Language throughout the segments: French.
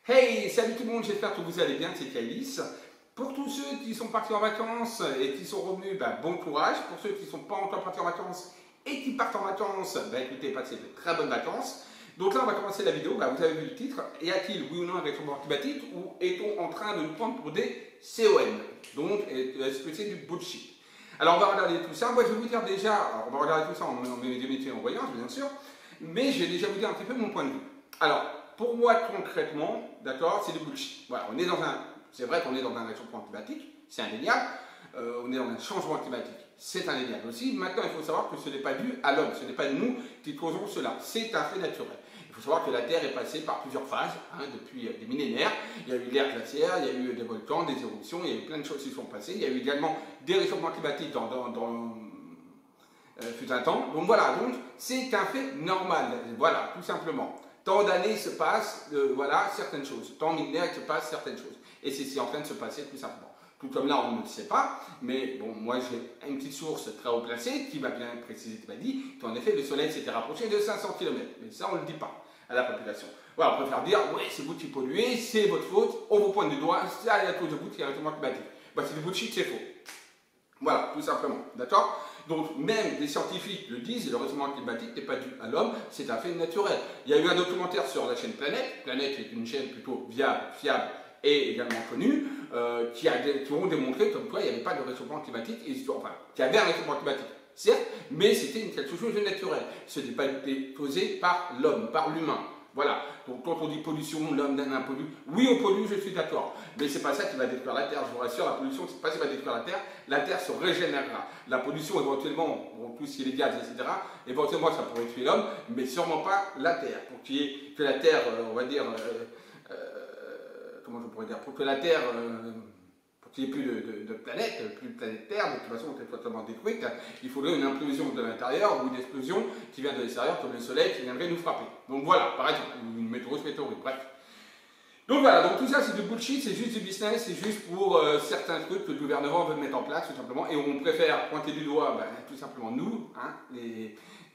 Hey, salut tout le monde, j'espère que vous allez bien, c'est Kailis. Pour tous ceux qui sont partis en vacances et qui sont revenus, bon courage. Pour ceux qui ne sont pas encore partis en vacances et qui partent en vacances, écoutez, passez de très bonnes vacances. Donc là, on va commencer la vidéo. Vous avez vu le titre. Y a-t-il, oui ou non, un réchauffement climatique ou est-on en train de nous prendre pour des CON? Donc, est-ce que c'est du bullshit? Alors, on va regarder tout ça. Moi, je vais vous dire déjà, on va regarder tout ça en médiumnité et en voyance, bien sûr, mais je vais déjà vous dire un petit peu mon point de vue. Alors, pour moi, concrètement, d'accord, c'est du bullshit. Voilà, on est dans un, c'est vrai qu'on est dans un réchauffement climatique, c'est indéniable. On est dans un changement climatique, c'est indéniable aussi. Maintenant, il faut savoir que ce n'est pas dû à l'homme, ce n'est pas nous qui causons cela, c'est un fait naturel. Il faut savoir que la Terre est passée par plusieurs phases, depuis des millénaires. Il y a eu l'ère glaciaire, il y a eu des volcans, des éruptions, il y a eu plein de choses qui sont passées. Il y a eu également des réchauffements climatiques fut un temps. Donc voilà, donc c'est un fait normal, voilà, tout simplement. Tant d'années se passent, voilà, certaines choses. Tant millénaires se passent certaines choses. Et c'est en train de se passer tout simplement. Tout comme là, on ne le sait pas, mais bon, moi j'ai une petite source très haut placée qui m'a bien précisé, qui m'a dit qu'en effet le soleil s'était rapproché de 500 km. Mais ça, on ne le dit pas à la population. Voilà, on préfère dire, ouais, c'est vous qui polluez, c'est votre faute, on vous pointe du doigt, c'est à cause de vous qu'il y a un réchauffement climatique. C'est du bullshit, c'est faux. Voilà, tout simplement. D'accord? Donc, même les scientifiques le disent, le réchauffement climatique n'est pas dû à l'homme, c'est un fait naturel. Il y a eu un documentaire sur la chaîne Planète. Planète est une chaîne plutôt viable, fiable et également connue, qui ont démontré comme quoi il n'y avait pas de réchauffement climatique, enfin, qu'il y avait un réchauffement climatique, certes, mais c'était quelque chose de naturel. Ce n'est pas causé par l'homme, par l'humain. Voilà, donc quand on dit pollution, l'homme d'un pollue, oui on pollue, je suis d'accord, mais c'est pas ça qui va détruire la Terre, je vous rassure, la pollution c'est pas ça qui va détruire la Terre se régénérera. La pollution éventuellement, tout ce qui est les gaz, etc., éventuellement ça pourrait tuer l'homme, mais sûrement pas la Terre, pour que la Terre, on va dire, comment je pourrais dire, pour que la Terre, pour qu'il n'y ait plus de planète, plus de planète Terre, de toute façon elle est totalement détruite, il faudrait une implosion de l'intérieur ou une explosion qui vient de l'extérieur, comme le soleil qui viendrait nous frapper. Donc voilà, par exemple, une météorite, bref. Donc voilà, donc tout ça c'est du bullshit, c'est juste du business, c'est juste pour certains trucs que le gouvernement veut mettre en place tout simplement, et on préfère pointer du doigt tout simplement nous,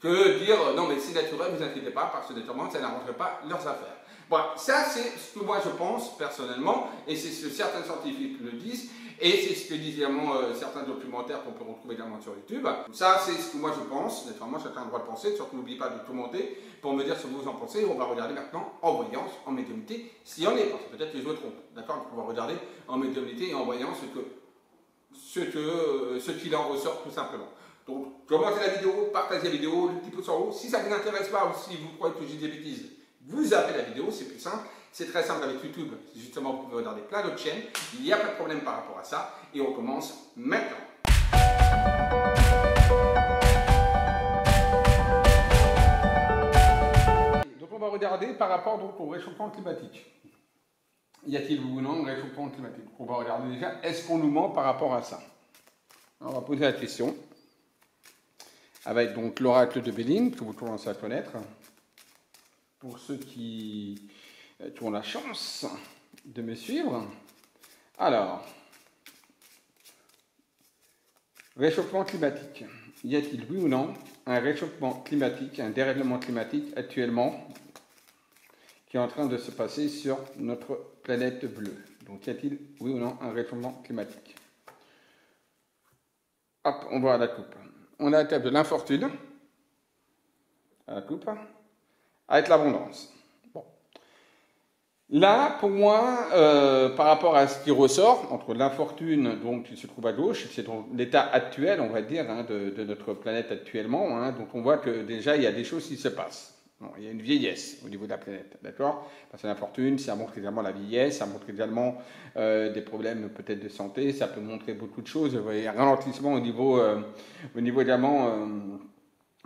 que dire non mais c'est naturel, vous inquiétez pas, parce que naturellement ça n'arrangerait pas leurs affaires. Voilà, ça c'est ce que moi je pense personnellement, et c'est ce que certains scientifiques le disent, et c'est ce que disent également certains documentaires qu'on peut retrouver également sur YouTube. Ça c'est ce que moi je pense, naturellement chacun a le droit de penser, surtout n'oubliez pas de commenter pour me dire ce que vous en pensez. On va regarder maintenant en voyance, en médiumnité, s'il y en est, parce que peut-être que je me trompe, d'accord. On va regarder en médiumnité et en voyance ce qu'il en ressort tout simplement. Donc commentez la vidéo, partagez la vidéo, le petit pouce en haut. Si ça ne vous intéresse pas ou si vous croyez que j'ai des bêtises, vous zappez la vidéo, c'est plus simple. C'est très simple avec YouTube, justement vous pouvez regarder plein d'autres chaînes, il n'y a pas de problème par rapport à ça, et on commence maintenant. Donc on va regarder par rapport donc, au réchauffement climatique. Y a-t-il ou non un réchauffement climatique? On va regarder déjà, est-ce qu'on nous ment par rapport à ça? Alors, on va poser la question, avec donc l'oracle de Béline, que vous commencez à connaître. Pour ceux qui ont la chance de me suivre. Alors, réchauffement climatique. Y a-t-il, oui ou non, un réchauffement climatique, un dérèglement climatique actuellement qui est en train de se passer sur notre planète bleue? Donc, y a-t-il, oui ou non, un réchauffement climatique? Hop, on va à la coupe. On a la table de l'infortune, à la coupe, avec l'abondance. Bon. Là, pour moi, par rapport à ce qui ressort, entre l'infortune donc, qui se trouve à gauche, c'est l'état actuel, on va dire, de notre planète actuellement. Donc on voit que déjà, il y a des choses qui se passent. Bon, il y a une vieillesse au niveau de la planète, d'accord? Parce que l'infortune, ça montre également la vieillesse, ça montre également des problèmes peut-être de santé, ça peut montrer beaucoup de choses. Il y a un ralentissement au niveau également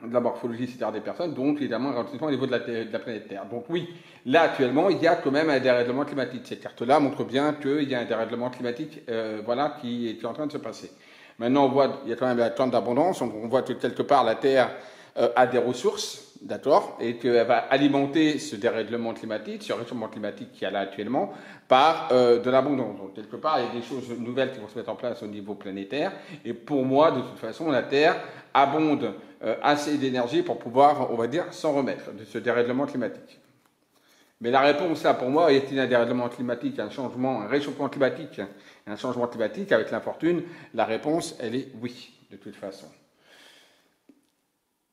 de la morphologie, c'est-à-dire des personnes, donc évidemment un ralentissement au niveau de la planète Terre. Donc oui, là actuellement, il y a quand même un dérèglement climatique. Cette carte-là montre bien qu'il y a un dérèglement climatique voilà, qui est en train de se passer. Maintenant, on voit qu'il y a quand même la tente d'abondance, on voit que quelque part la Terre a des ressources, d'accord, et qu'elle va alimenter ce dérèglement climatique, ce réchauffement climatique qu'il y a là actuellement, par de l'abondance. Donc quelque part, il y a des choses nouvelles qui vont se mettre en place au niveau planétaire, et pour moi, de toute façon, la Terre abonde assez d'énergie pour pouvoir, on va dire, s'en remettre de ce dérèglement climatique. Mais la réponse, là, pour moi, est-il un dérèglement climatique, un changement, un réchauffement climatique, un changement climatique avec l'infortune? La réponse, elle est oui, de toute façon.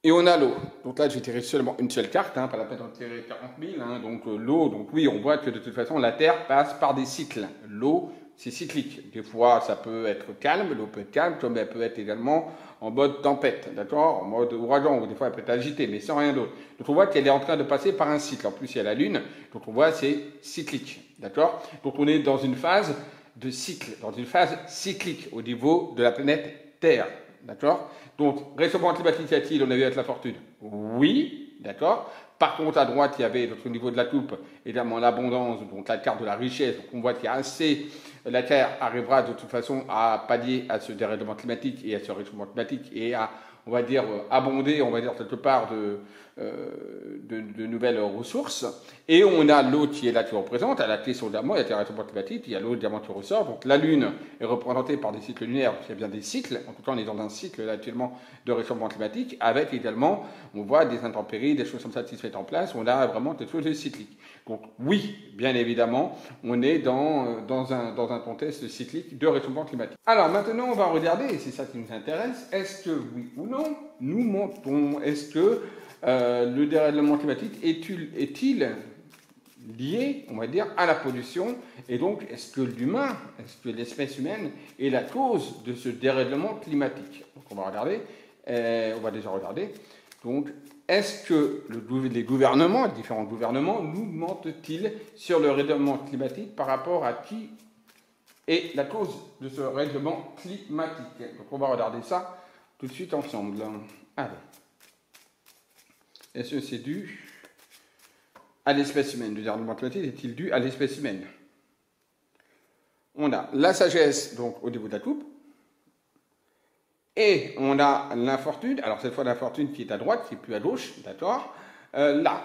Et on a l'eau. Donc là, j'ai tiré seulement une seule carte, pas la peine d'en tirer 40 000. Donc l'eau, donc oui, on voit que de toute façon, la Terre passe par des cycles. L'eau, c'est cyclique. Des fois, ça peut être calme, l'eau peut être calme, comme elle peut être également en mode tempête, d'accord, en mode ouragan, ou des fois elle peut être agitée, mais sans rien d'autre. Donc on voit qu'elle est en train de passer par un cycle. En plus, il y a la Lune, donc on voit c'est cyclique, d'accord. Donc on est dans une phase de cycle, dans une phase cyclique au niveau de la planète Terre, d'accord. Donc, réchauffement climatique y a-t-il? On a vu avec la fortune. Oui, d'accord. Par contre, à droite, il y avait, au niveau de la coupe, évidemment l'abondance, donc la carte de la richesse. Donc, on voit qu'il y a assez. La Terre arrivera de toute façon à pallier à ce dérèglement climatique et à ce réchauffement climatique et à, on va dire, abonder, on va dire, quelque part de nouvelles ressources. Et on a l'eau qui est là, qui représente, à la clé sur le diamant, il y a le réchauffement climatique, il y a l'eau, le diamant qui ressort. Donc la Lune est représentée par des cycles lunaires, donc il y a bien des cycles. En tout cas, on est dans un cycle là, actuellement de réchauffement climatique, avec également, on voit des intempéries, des choses comme ça qui se mettent en place. On a vraiment quelque chose de cyclique. Donc oui, bien évidemment, on est dans un contexte cyclique de réchauffement climatique. Alors maintenant, on va regarder, et c'est ça qui nous intéresse, est-ce que oui ou non, nous montons, est-ce que le dérèglement climatique est-il lié, on va dire, à la pollution? Et donc, est-ce que l'humain, est-ce que l'espèce humaine est la cause de ce dérèglement climatique? Donc, on va regarder, on va déjà regarder. Donc, est-ce que les gouvernements, les différents gouvernements, nous mentent-ils sur le dérèglement climatique par rapport à qui est la cause de ce dérèglement climatique? Donc, on va regarder ça tout de suite ensemble. Allez. Est-ce que c'est dû à l'espèce humaine? Le dérèglement climatique est-il dû à l'espèce humaine? On a la sagesse, donc au niveau de la coupe, et on a l'infortune. Alors cette fois l'infortune qui est à droite, qui est plus à gauche, d'accord. Là,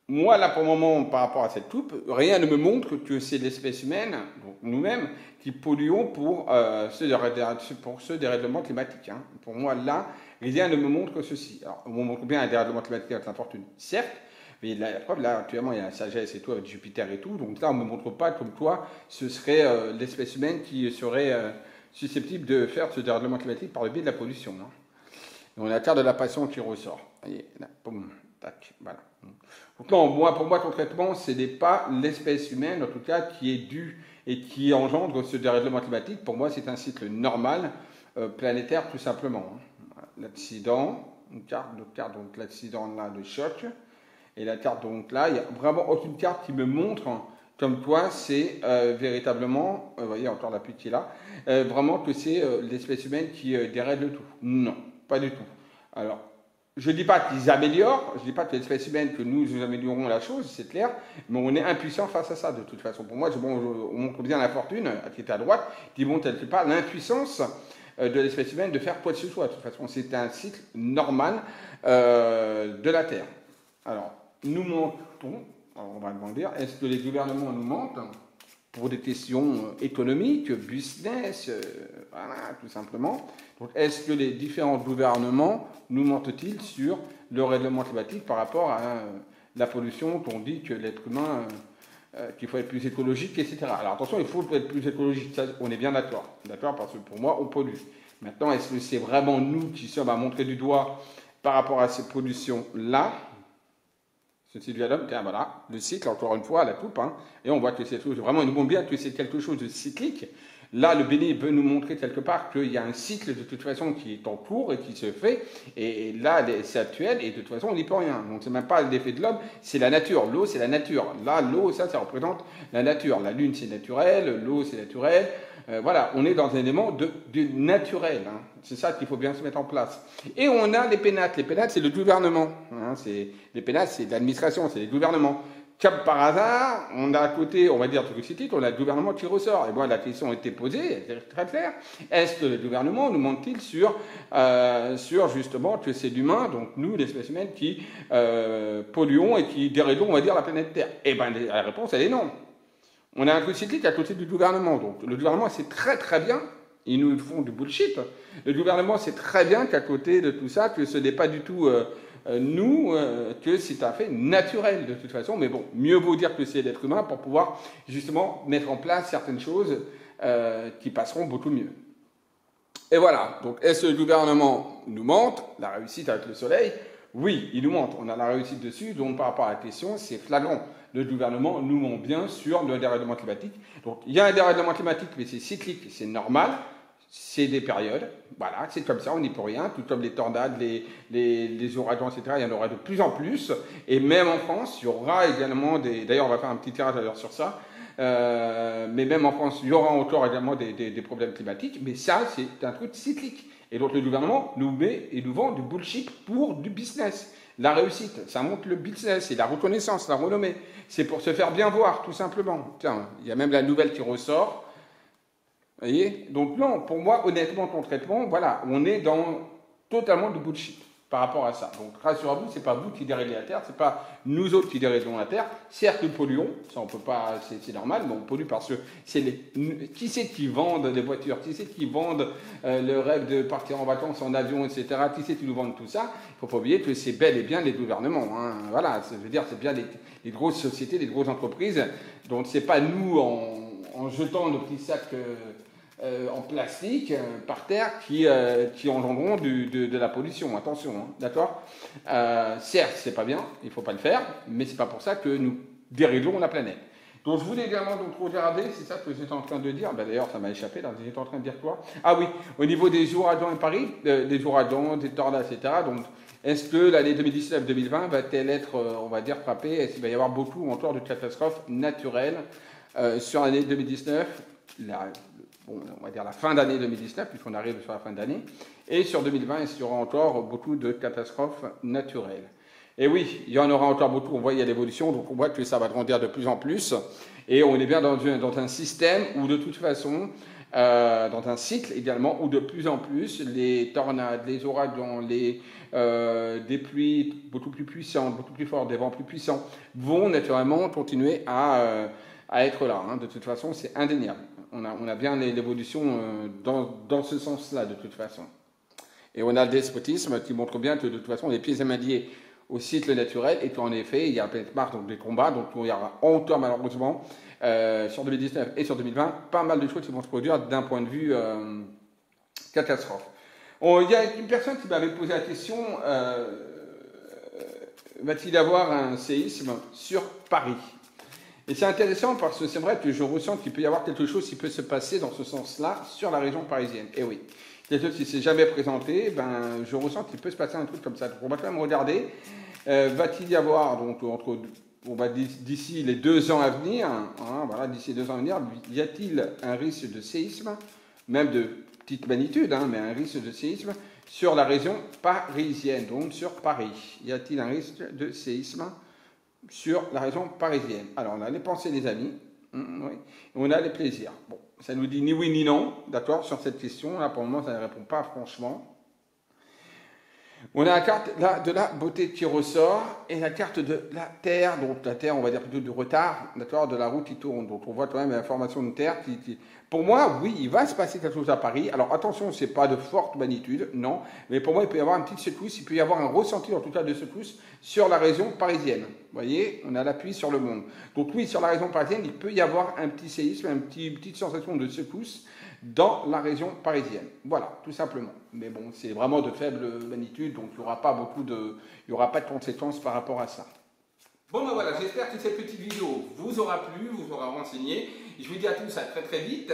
moi là pour le moment, par rapport à cette coupe, rien ne me montre que c'est l'espèce humaine, donc nous-mêmes, qui polluons pour ce dérèglement climatique. Pour moi là, rien ne me montre ceci. Alors on me montre bien un dérèglement climatique avec l'infortune, certes. Mais la preuve, là, actuellement, il y a la sagesse et tout, avec Jupiter et tout. Donc là, on ne me montre pas comme quoi ce serait l'espèce humaine qui serait susceptible de faire ce dérèglement climatique par le biais de la pollution. Et on a la carte de la passion qui ressort. Voyez, là, boum, tac, voilà. Donc non, pour moi, concrètement, ce n'est pas l'espèce humaine, en tout cas, qui est due et qui engendre ce dérèglement climatique. Pour moi, c'est un cycle normal, planétaire, tout simplement. L'accident, une carte, donc l'accident là, de choc. Et la carte, donc là, il n'y a vraiment aucune carte qui me montre comme quoi c'est véritablement, vous voyez encore la pluie qui est là, vraiment que c'est l'espèce humaine qui dérègle tout. Non, pas du tout. Alors, je ne dis pas qu'ils améliorent, je ne dis pas que l'espèce humaine, que nous améliorons la chose, c'est clair, mais on est impuissant face à ça de toute façon. Pour moi, on montre bien la fortune, qui est à droite, qui montre quelque part l'impuissance de l'espèce humaine de faire quoi que ce soit. De toute façon, c'est un cycle normal de la Terre. Alors, nous mentons, on va demander, est-ce que les gouvernements nous mentent pour des questions économiques, business, voilà, tout simplement. Donc, est-ce que les différents gouvernements nous mentent-ils sur le règlement climatique par rapport à la pollution, qu'on dit que l'être humain, qu'il faut être plus écologique, etc. Alors attention, il faut être plus écologique, ça, on est bien d'accord, parce que pour moi, on pollue. Maintenant, est-ce que c'est vraiment nous qui sommes à montrer du doigt par rapport à ces pollutions-là? Ceci lui à l'homme, tiens, voilà, le cycle, encore une fois, à la coupe, et on voit que c'est vraiment, il nous montre bien que c'est quelque chose de cyclique. Là, le béni veut nous montrer quelque part qu'il y a un cycle de toute façon qui est en cours et qui se fait, et là, c'est actuel, et de toute façon, on n'y peut rien. Donc, c'est même pas l'effet de l'homme, c'est la nature. L'eau, c'est la nature. Là, l'eau, ça représente la nature. La lune, c'est naturel, l'eau, c'est naturel. Voilà, on est dans un élément de naturel. C'est ça qu'il faut bien se mettre en place. Et on a les pénates. Les pénates, c'est le gouvernement. Les pénates, c'est l'administration, c'est les gouvernements. Comme par hasard, on a à côté, on va dire tout cyclique, on a le gouvernement qui ressort. Et moi, la question a été posée, elle est très claire. Est-ce que le gouvernement nous ment-il sur justement que c'est l'humain, donc nous, l'espèce humaine, qui polluons et qui déréglons, on va dire, la planète Terre? Eh bien, la réponse, elle est non. On a un truc cyclique à côté du gouvernement. Donc, le gouvernement, c'est très très bien. Ils nous font du bullshit. Le gouvernement, c'est très bien qu'à côté de tout ça, que ce n'est pas du tout que c'est un fait naturel de toute façon. Mais bon, mieux vaut dire que c'est l'être humain pour pouvoir justement mettre en place certaines choses qui passeront beaucoup mieux. Et voilà, donc est-ce que le gouvernement nous mente? La réussite avec le soleil? Oui, il nous ment, on a la réussite dessus, donc par rapport à la question, c'est flagrant. Le gouvernement nous ment bien sur le dérèglement climatique. Donc il y a un dérèglement climatique, mais c'est cyclique, c'est normal, c'est des périodes, voilà, c'est comme ça, on n'y peut rien, tout comme les tornades, les ouragans, etc., il y en aura de plus en plus, et même en France, il y aura également d'ailleurs on va faire un petit tirage d'ailleurs sur ça, mais même en France, il y aura encore également des problèmes climatiques, mais ça, c'est un truc cyclique. Et donc le gouvernement nous met et nous vend du bullshit pour du business. La réussite, ça montre le business, c'est la reconnaissance, la renommée. C'est pour se faire bien voir, tout simplement. Tiens, il y a même la nouvelle qui ressort. Vous voyez? Donc non, pour moi, honnêtement, concrètement, voilà, on est dans totalement du bullshit par rapport à ça. Donc rassurez-vous, c'est pas vous qui déréglez la Terre, c'est pas nous autres qui déréglons la Terre. Certes, nous polluons, ça on peut pas, c'est normal, mais on pollue parce que c'est qui c'est qui vendent des voitures, qui c'est qui vendent le rêve de partir en vacances en avion, etc. Qui c'est qui nous vendent tout ça? Il faut pas oublier que c'est bel et bien les gouvernements. Hein. Voilà, je veux dire, c'est bien les grosses sociétés, les grosses entreprises. Donc c'est pas nous en jetant nos petits sacs en plastique par terre qui engendreront de la pollution. Attention, hein, d'accord? Certes, c'est pas bien, il faut pas le faire, mais c'est pas pour ça que nous déréglons la planète. Donc je voulais également donc regarder, c'est ça que j'étais en train de dire. D'ailleurs, ça m'a échappé. Là, j'étais en train de dire quoi? Ah oui, au niveau des ouragans à Paris, des ouragans, des tornades, etc. Donc, est-ce que l'année 2019-2020 va-t-elle être, on va dire, frappée? Est-ce qu'il va y avoir beaucoup encore de catastrophes naturelles sur l'année 2019? On va dire la fin d'année 2019, puisqu'on arrive sur la fin d'année, et sur 2020, il y aura encore beaucoup de catastrophes naturelles. Et oui, il y en aura encore beaucoup, on voit il y a l'évolution, donc on voit que ça va grandir de plus en plus, et on est bien dans un système où de toute façon, dans un cycle également, où de plus en plus, les tornades, les ouragans, des pluies beaucoup plus puissantes, beaucoup plus fortes, des vents plus puissants, vont naturellement continuer à être là. Hein. De toute façon, c'est indéniable. On a bien l'évolution dans ce sens-là, de toute façon. Et on a le despotisme qui montre bien que, de toute façon, les pieds et mains liés au cycle naturel, et qu'en effet, il y a peut-être marre donc, des combats, donc il y aura encore, malheureusement, sur 2019 et sur 2020, pas mal de choses qui vont se produire d'un point de vue catastrophe. Il y a une personne qui m'avait posé la question, va-t-il y avoir un séisme sur Paris? Et c'est intéressant parce que c'est vrai que je ressens qu'il peut y avoir quelque chose qui peut se passer dans ce sens-là sur la région parisienne. Et oui, quelque chose qui ne s'est jamais présenté, ben, je ressens qu'il peut se passer un truc comme ça. Donc on va quand même regarder, va-t-il y avoir, donc d'ici les 2 ans à venir, hein, voilà, d'ici les 2 ans à venir, y a-t-il un risque de séisme, même de petite magnitude, hein, mais un risque de séisme sur la région parisienne, donc sur Paris? Y a-t-il un risque de séisme sur la région parisienne? Alors, on a les pensées des amis, oui, et on a les plaisirs. Bon, ça nous dit ni oui ni non, d'accord, sur cette question. Là, pour le moment, ça ne répond pas franchement. On a la carte là, de la beauté qui ressort, et la carte de la Terre, donc la Terre, on va dire plutôt du retard, d'accord, de la route qui tourne. Donc, on voit quand même l'information de Terre qui... Pour moi, oui, il va se passer quelque chose à Paris. Alors, attention, ce n'est pas de forte magnitude, non. Mais pour moi, il peut y avoir une petite secousse, il peut y avoir un ressenti, en tout cas, de secousse sur la région parisienne. Vous voyez, on a l'appui sur le monde. Donc, oui, sur la région parisienne, il peut y avoir un petit séisme, une petite sensation de secousse dans la région parisienne. Voilà, tout simplement. Mais bon, c'est vraiment de faible magnitude, donc il n'y aura pas de conséquences par rapport à ça. Bon ben voilà, j'espère que cette petite vidéo vous aura plu, vous aura renseigné. Je vous dis à tous à très très vite.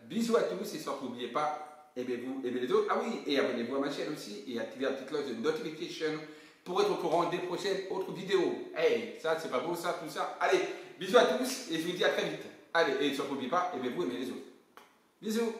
Bisous à tous et surtout n'oubliez pas, aimez-vous, aimez les autres. Ah oui, et abonnez-vous à ma chaîne aussi et activez la petite cloche de notification pour être au courant des prochaines autres vidéos. Hey, ça c'est pas beau ça, tout ça. Allez, bisous à tous et je vous dis à très vite. Allez, et surtout n'oubliez pas, aimez-vous, aimez les autres. Bisous.